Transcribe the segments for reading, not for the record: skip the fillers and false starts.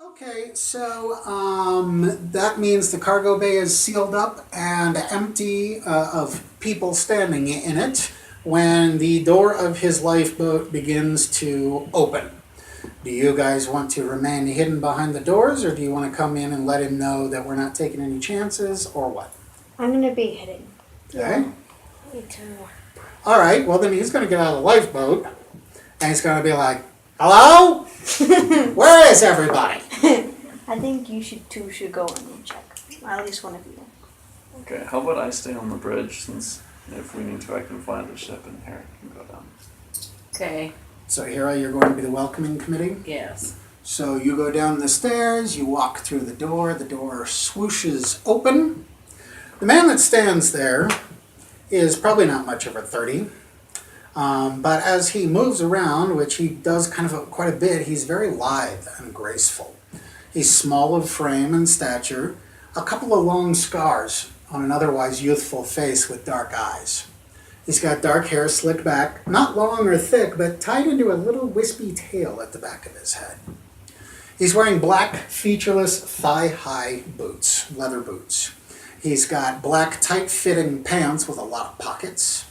Okay, so that means the cargo bay is sealed up and empty of people standing in it when the door of his lifeboat begins to open. Do you guys want to remain hidden behind the doors, or do you want to come in and let him know that we're not taking any chances, or what? I'm going to be hidden. Okay. Me too. All right, well then he's going to get out of the lifeboat, and he's going to be like, "Hello? Where is everybody?" I think you should go in and check. At least one of you. Okay, how about I stay on the bridge, since if we need to I can fly the ship and Harry can go down. Okay, So Hira, you're going to be the welcoming committee. yes. So you go down the stairs, you walk through the door swooshes open. The man that stands there is probably not much over 30. But as he moves around, which he does quite a bit, he's very lithe and graceful. He's small of frame and stature, a couple of long scars on an otherwise youthful face with dark eyes. He's got dark hair slicked back, not long or thick, but tied into a little wispy tail at the back of his head. He's wearing black, featureless, thigh-high boots, leather boots. He's got black, tight-fitting pants with a lot of pockets.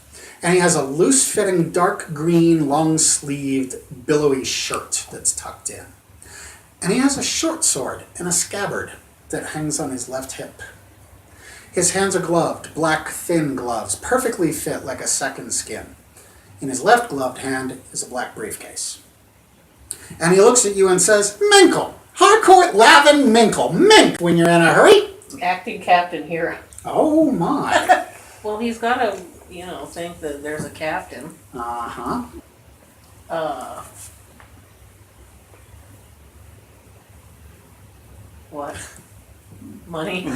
And he has a loose-fitting, dark green, long-sleeved, billowy shirt that's tucked in. And he has a short sword and a scabbard that hangs on his left hip. His hands are gloved, black, thin gloves, perfectly fit like a second skin. In his left gloved hand is a black briefcase. And he looks at you and says, "Minkle! Harcourt, Lavin, Minkle! Mink when you're in a hurry!" Acting captain here. Oh my. Well, he's got to, think that there's a captain. Uh-huh. What? Money?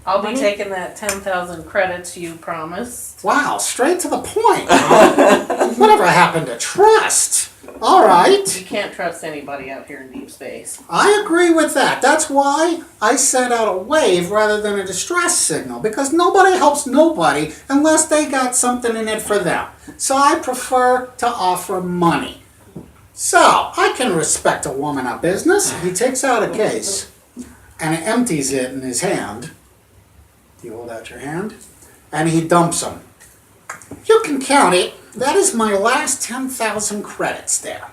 I'll be taking that 10,000 credits you promised. Wow, straight to the point. Huh? Whatever happened to trust? All right. You can't trust anybody out here in deep space. I agree with that. That's why I sent out a wave rather than a distress signal, because nobody helps nobody unless they got something in it for them. So I prefer to offer money. So I can respect a woman of business. He takes out a case and empties it in his hand. You hold out your hand, and he dumps them. You can count it. That is my last 10,000 credits there.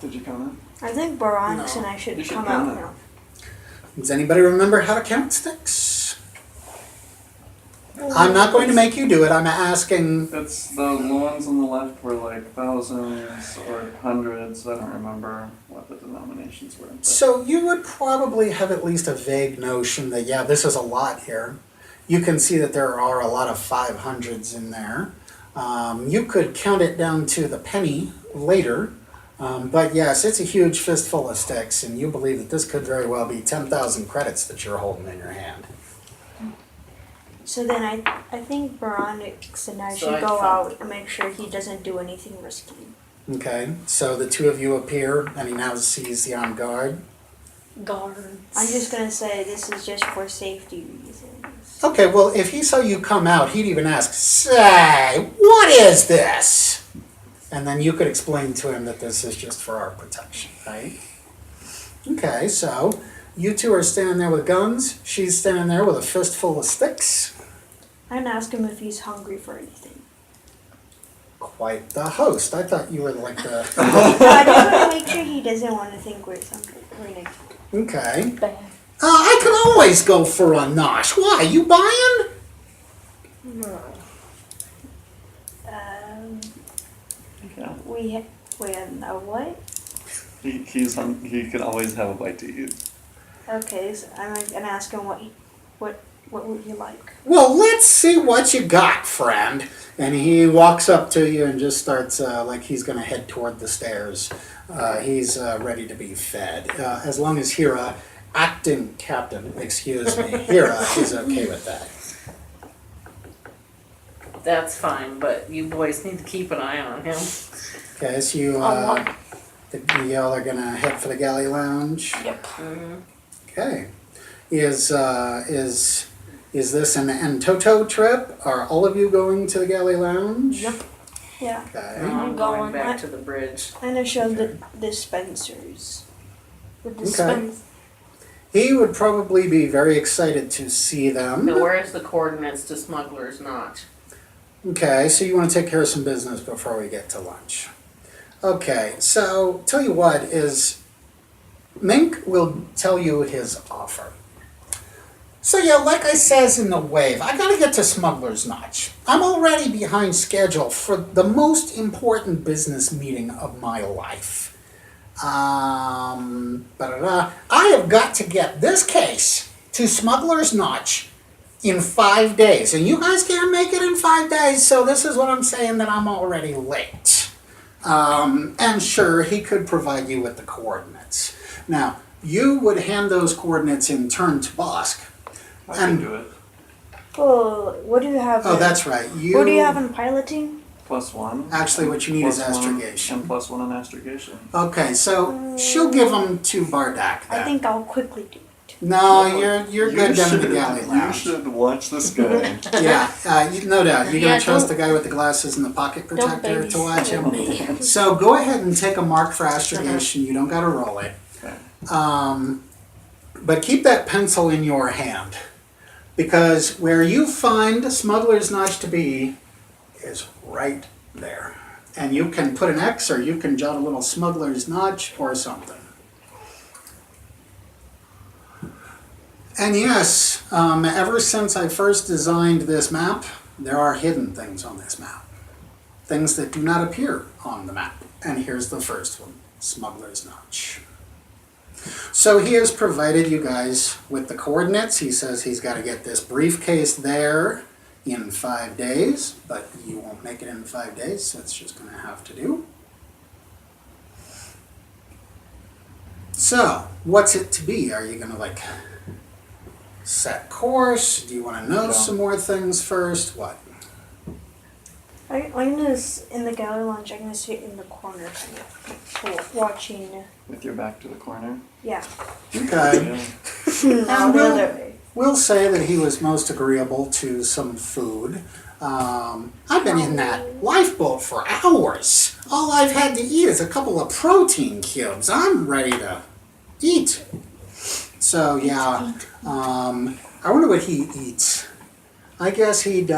Did you count I think Baronix No. and I should You should come count out it. now. Does anybody remember how to count sticks? I'm not going to make you do it. I'm asking. it? It's the ones on the left were like thousands or hundreds. I don't remember what the denominations were. But So you would probably have at least a vague notion that, yeah, this is a lot here. You can see that there are a lot of 500s in there. You could count it down to the penny later. But yes, it's a huge fistful of sticks, and you believe that this could very well be 10,000 credits that you're holding in your hand. So then I think Baronix and I So should I go found- out and make sure he doesn't do anything risky. Okay, so the two of you appear, and he now sees the armed guard. Guards. I'm just going to say this is just for safety reasons. Okay, well, if he saw you come out, he'd even ask, "Say, what is this?" And then you could explain to him that this is just for our protection, right? Okay, so you two are standing there with guns. She's standing there with a fistful of sticks. I'm going to ask him if he's hungry for anything. Quite the host. I thought you were like the... I just want to make sure he doesn't want to think we're something. Okay. Bad. I can always go for a nosh. Why, you buying? No. yeah, We have a what? he can always have a bite to eat. Okay, so I'm going to ask him what would you like? Well, let's see what you got, friend. And he walks up to you and just starts like he's going to head toward the stairs. He's ready to be fed. As long as Hira, acting captain, excuse me, Hira is okay with that. That's fine, but you boys need to keep an eye on him. Okay, so you, y'all are going to head for the galley lounge? Yep. Mm-hmm. Okay. Is this an en toto trip? Are all of you going to the galley lounge? Yep. Yeah. Okay. No, I'm going. going back to the bridge. I'm gonna show the dispensers. The He would probably be very excited to see them. Now, where's the coordinates to Smuggler's Notch? Okay, so you want to take care of some business before we get to lunch. Okay, so tell you what is, Mink will tell you his offer. So yeah, like I says in the wave, I gotta get to Smuggler's Notch. I'm already behind schedule for the most important business meeting of my life. I have got to get this case to Smuggler's Notch in 5 days. And you guys can't make it in 5 days, so this is what I'm saying, that I'm already late. And sure, he could provide you with the coordinates. Now, you would hand those coordinates in turn to Bosk. I can do it. Oh, what do you have? Oh, that's right. What do you have in piloting? +1. Actually, what you need is Plus one, astrogation. And +1 in astrogation. Okay, so she'll give them to Bardak then. I think I'll quickly do it. No, you're good down in the galley You lounge. should watch this guy. Yeah, no doubt. You're Yeah, gonna trust the don't- guy with the glasses and the pocket protector to watch him. babysit me. So go ahead and take a mark for astrogation. You don't gotta roll it. Okay. But keep that pencil in your hand, because where you find Smuggler's Notch to be is right there. And you can put an X, or you can jot a little Smuggler's Notch or something. And yes, ever since I first designed this map, there are hidden things on this map. Things that do not appear on the map. And here's the first one, Smuggler's Notch. So he has provided you guys with the coordinates. He says he's got to get this briefcase there in 5 days, but you won't make it in 5 days, so it's just going to have to do. So, what's it to be? Are you going to like set course? Do you want to know Yeah. some more things first? What? I'm gonna in the gallery lounge. I'm gonna sit in the corner, watching. With your back to the corner. Yeah. Okay. Now the other way. We'll say that he was most agreeable to some food. I've been in that lifeboat for hours. All I've had to eat is a couple of protein cubes. I'm ready to eat. So yeah, I wonder what he eats. I guess he'd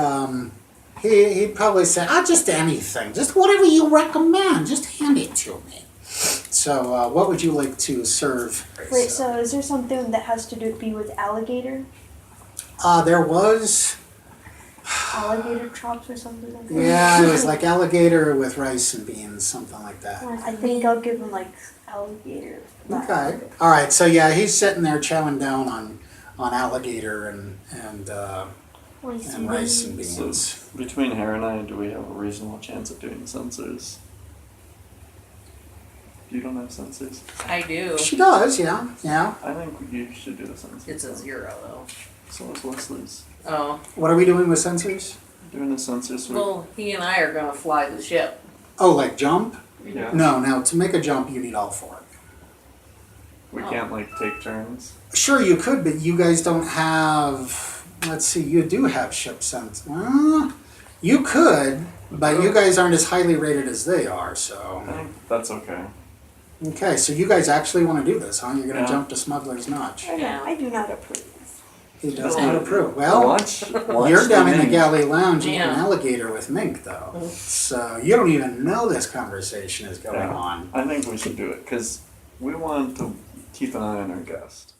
probably say, just anything, just whatever you recommend, just hand it to me. So what would you like to serve? Wait, so is there something that has to be with alligator? There was, Alligator chops or something like that? yeah, it was like alligator with rice and beans, something like that. I think I'll give him like alligator. Okay. All right. So yeah, he's sitting there chowing down on alligator and rice and So beans. between her and I, do we have a reasonable chance of doing sensors? You don't have sensors? I do. She does. Yeah. Yeah. I think you should do the sensors. It's a 0 though. So is Leslie's. Oh, What are we doing with sensors? Doing the sensors with... well, he and I are gonna fly the ship. Oh, like jump? Yeah. No. Now to make a jump, you need all four. We can't, like, take turns. Sure, you could, but you guys don't have. Let's see. You do have ship sense. You could, but you guys aren't as highly rated as they are. I So. think that's okay. Okay. So you guys actually want to do this, huh? You're gonna Yeah. jump to Smuggler's Notch. I do not approve. He does not approve. Well, watch you're down in the menu. galley lounge eating Yeah. alligator with Mink, though. So you don't even know this conversation is going Yeah. on. I think we should do it, because we want to keep an eye on our guest.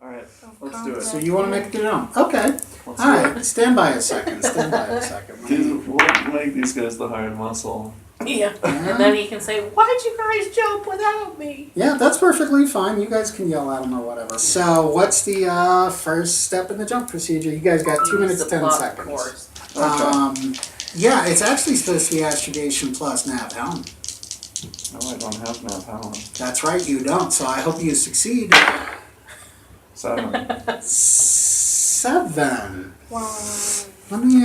Alright, let's do So it. you want to make the jump? Okay. Let's All do right. Stand by a second. Stand by a second. it. We'll make these guys the hard muscle. Yeah. And then he can say, "Why'd you guys jump without me?" Yeah, that's perfectly fine. You guys can yell at him or whatever. So what's the first step in the jump procedure? You guys got 2 minutes, Use the 10 plot seconds. course. Yeah, it's actually supposed to be astrogation plus nav helm. No, I don't have nav helm. That's right, you don't. So I hope you succeed. 7. 7. Wow. Let me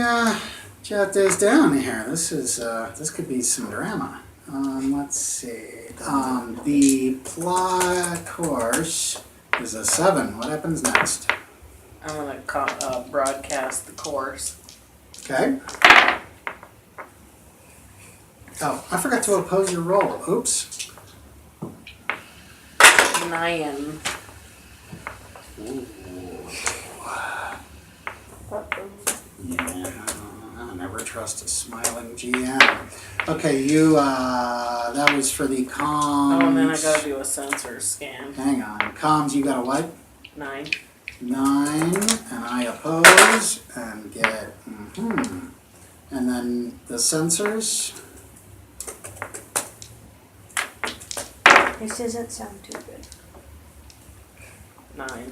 jot this down here. This could be some drama. Let's see. The plot course is a 7. What happens next? I'm gonna broadcast the course. Okay. Oh, I forgot to oppose your roll. Oops. 9. Yeah, I never trust a smiling GM. Okay, you, that was for the comms. Oh, and then I gotta do a sensor scan. Hang on. Comms, you got a what? 9. 9, and I oppose, and get, And then the sensors. This doesn't sound too good. 9.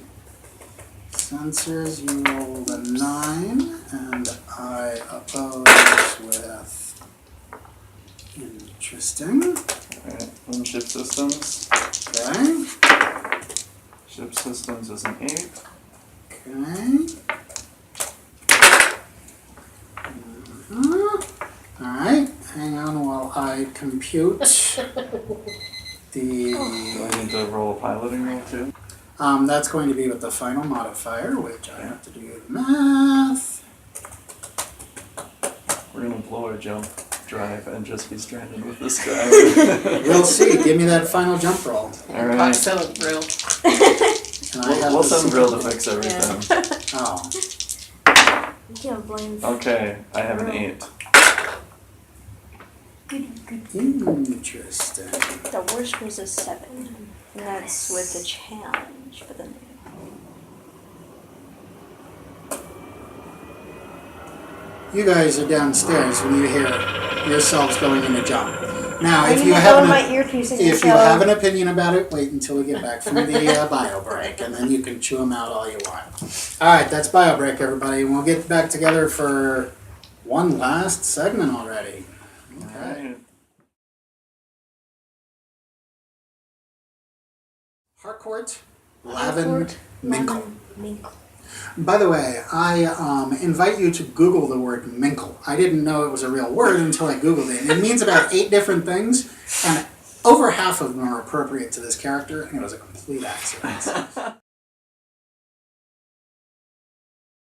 Sensors, you rolled a 9, and I oppose with interesting. Alright, and ship systems. Okay. Ship systems is an 8. Okay. Alright, hang on while I compute the. Do I need to roll a piloting roll too? That's going to be with the final modifier, which I have to do the math. We're gonna blow a jump drive and just be stranded with this guy. We'll see. Give me that final jump roll. Alright. Sell it, Brill. And I have We'll to send see- Brill to fix everything. Oh. You can't blame. Okay, I have an 8. Interesting. The worst was a 7, and that's with the challenge. But then. You guys are downstairs when you hear yourselves going in a jump. Now, I'm if you gonna have go in an, my earpiece and if go. you have an opinion about it, wait until we get back from the bio break, and then you can chew them out all you want. All right, that's bio break, everybody, and we'll get back together for one last segment already. Alright. Harcourt, Lavin, Minkle. Minkle. By the way, I invite you to Google the word Minkle. I didn't know it was a real word until I Googled it. It means about 8 different things, and over half of them are appropriate to this character, and it was a complete accident.